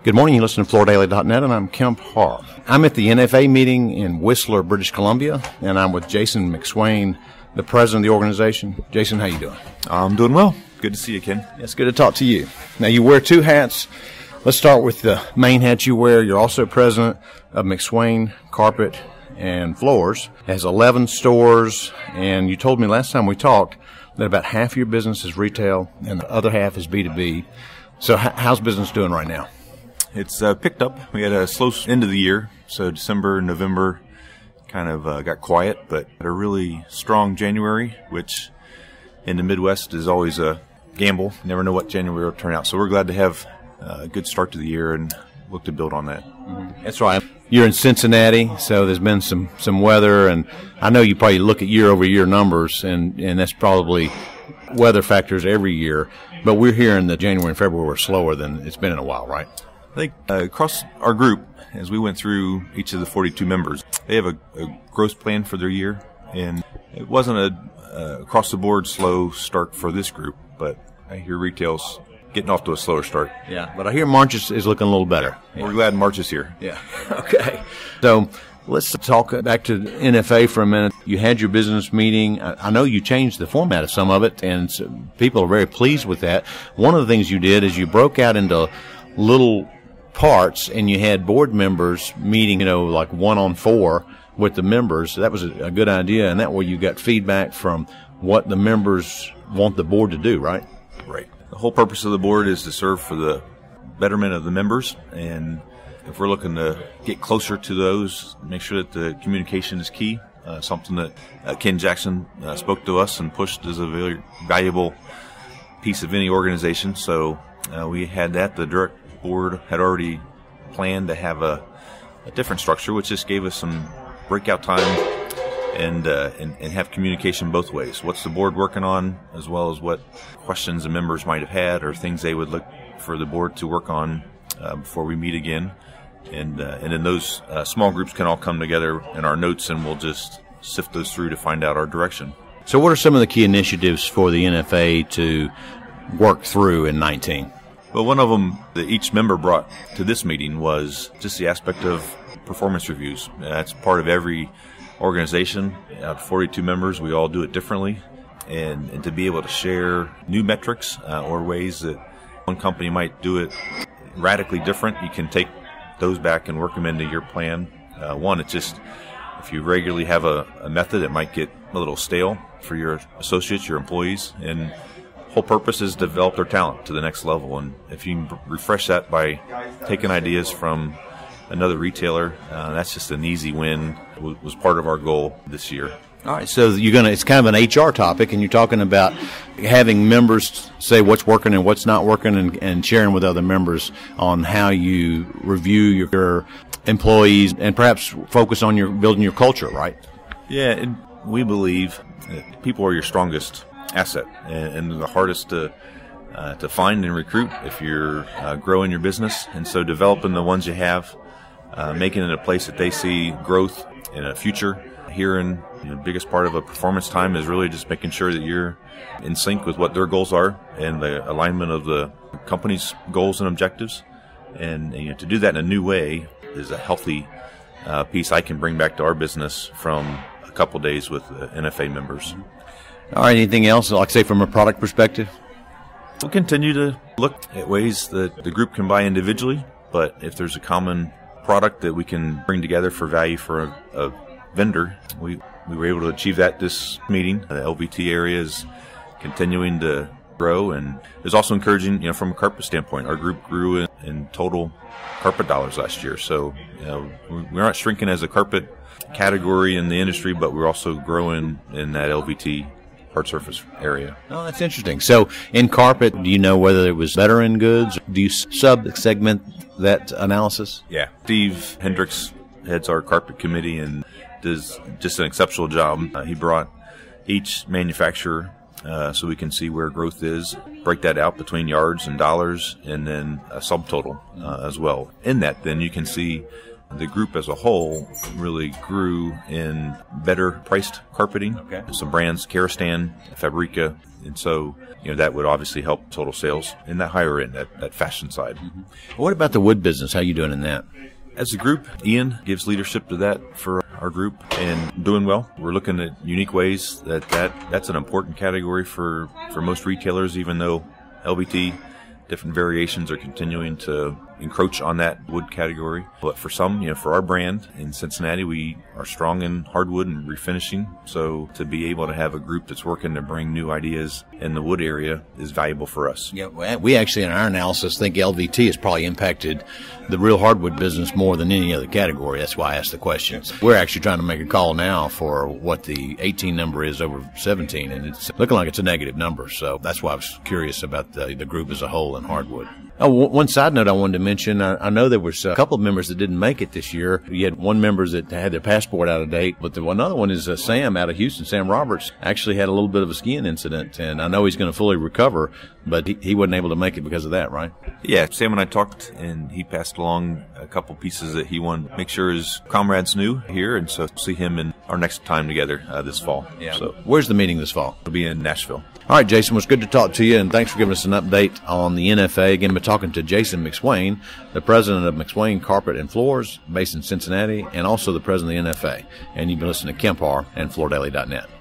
Good morning, you listen to FloorDaily.net, and I'm Kemp Harr. I'm at the NFA meeting in Whistler, British Columbia, and I'm with Jason McSwain, the president of the organization. Jason, how you doing? I'm doing well. Good to see you, Ken. It's good to talk to you. Now, you wear two hats. Let's start with the main hat you wear. You're also president of McSwain Carpet and Floors. It has 11 stores, and you told me last time we talked that about half your business is retail and the other half is B2B. So how's business doing right now? It's picked up. We had a slow end of the year, so December, November kind of got quiet, but had a really strong January, which in the Midwest is always a gamble. You never know what January will turn out. So we're glad to have a good start to the year and look to build on that. Mm-hmm. That's right. You're in Cincinnati, so there's been some weather, and I know you probably look at year-over-year numbers, and that's probably weather factors every year, but we're hearing that January and February were slower than it's been in a while, right? I think across our group, as we went through each of the 42 members, they have a growth plan for their year, and it wasn't a across-the-board slow start for this group, but I hear retail's getting off to a slower start. Yeah, but I hear March is looking a little better. Yeah. We're glad March is here. Yeah, okay. So let's talk back to NFA for a minute. You had your business meeting. I know you changed the format of some of it, and people are very pleased with that. One of the things you did is you broke out into little parts, and you had board members meeting, like 1-on-4 with the members. So that was a good idea, and that way you got feedback from what the members want the board to do, right? Right. The whole purpose of the board is to serve for the betterment of the members, and if we're looking to get closer to those, make sure that the communication is key, something that Ken Jackson spoke to us and pushed as a very valuable piece of any organization. So we had that. The direct board had already planned to have a different structure, which just gave us some breakout time and have communication both ways. What's the board working on, as well as what questions the members might have had or things they would look for the board to work on before we meet again. And then those small groups can all come together in our notes, and we'll just sift those through to find out our direction. So what are some of the key initiatives for the NFA to work through in 19? Well, one of them that each member brought to this meeting was just the aspect of performance reviews. That's part of every organization. Out of 42 members, we all do it differently. And to be able to share new metrics or ways that one company might do it radically different, you can take those back and work them into your plan. One, it's just, if you regularly have a method, it might get a little stale for your associates, your employees, and whole purpose is to develop their talent to the next level. And if you can refresh that by taking ideas from another retailer, that's just an easy win. Was part of our goal this year. All right, so it's kind of an HR topic, and you're talking about having members say what's working and what's not working, and sharing with other members on how you review your employees and perhaps focus on building your culture, right? Yeah, and we believe that people are your strongest asset and the hardest to find and recruit if you're growing your business. And so developing the ones you have, making it a place that they see growth in a future. Here in the biggest part of a performance time is really just making sure that you're in sync with what their goals are and the alignment of the company's goals and objectives. And to do that in a new way is a healthy piece I can bring back to our business from a couple days with the NFA members. All right, anything else, like say from a product perspective? We'll continue to look at ways that the group can buy individually, but if there's a common product that we can bring together for value for a vendor, we were able to achieve that this meeting. The LVT area is continuing to grow, and it's also encouraging, from a carpet standpoint. Our group grew in total carpet dollars last year, so we're not shrinking as a carpet category in the industry, but we're also growing in that LVT hard surface area. Oh, that's interesting. So in carpet, do you know whether it was veteran goods? Do you sub-segment that analysis? Yeah. Steve Hendricks heads our carpet committee and does just an exceptional job. He brought each manufacturer so we can see where growth is, break that out between yards and dollars, and then a subtotal as well. In that, then you can see the group as a whole really grew in better priced carpeting. Okay. Some brands, Karastan, Fabrica, and so that would obviously help total sales in that higher end, that fashion side. Mm-hmm. What about the wood business? How you doing in that? As a group, Ian gives leadership to that for our group and doing well. We're looking at unique ways that's an important category for most retailers, even though LVT, different variations are continuing to encroach on that wood category. But for some, for our brand in Cincinnati, we are strong in hardwood and refinishing. So to be able to have a group that's working to bring new ideas in the wood area is valuable for us. Yeah, we actually in our analysis think LVT has probably impacted the real hardwood business more than any other category. That's why I asked the questions. We're actually trying to make a call now for what the 18 number is over 17, and it's looking like it's a negative number. So that's why I was curious about the group as a whole in hardwood. Oh, one side note I wanted to mention, I know there was a couple of members that didn't make it this year. You had one member that had their passport out of date, but another one is Sam out of Houston. Sam Roberts actually had a little bit of a skiing incident, and I know he's going to fully recover, but he wasn't able to make it because of that, right? Yeah, Sam and I talked, and he passed along a couple pieces that he wanted to make sure his comrades knew here, and so see him in our next time together this fall. Yeah. So where's the meeting this fall? It'll be in Nashville. All right, Jason, it was good to talk to you, and thanks for giving us an update on the NFA. Again, we're talking to Jason McSwain, the president of McSwain Carpet and Floors, based in Cincinnati, and also the president of the NFA. And you've been listening to Kemp Harr and FloorDaily.net.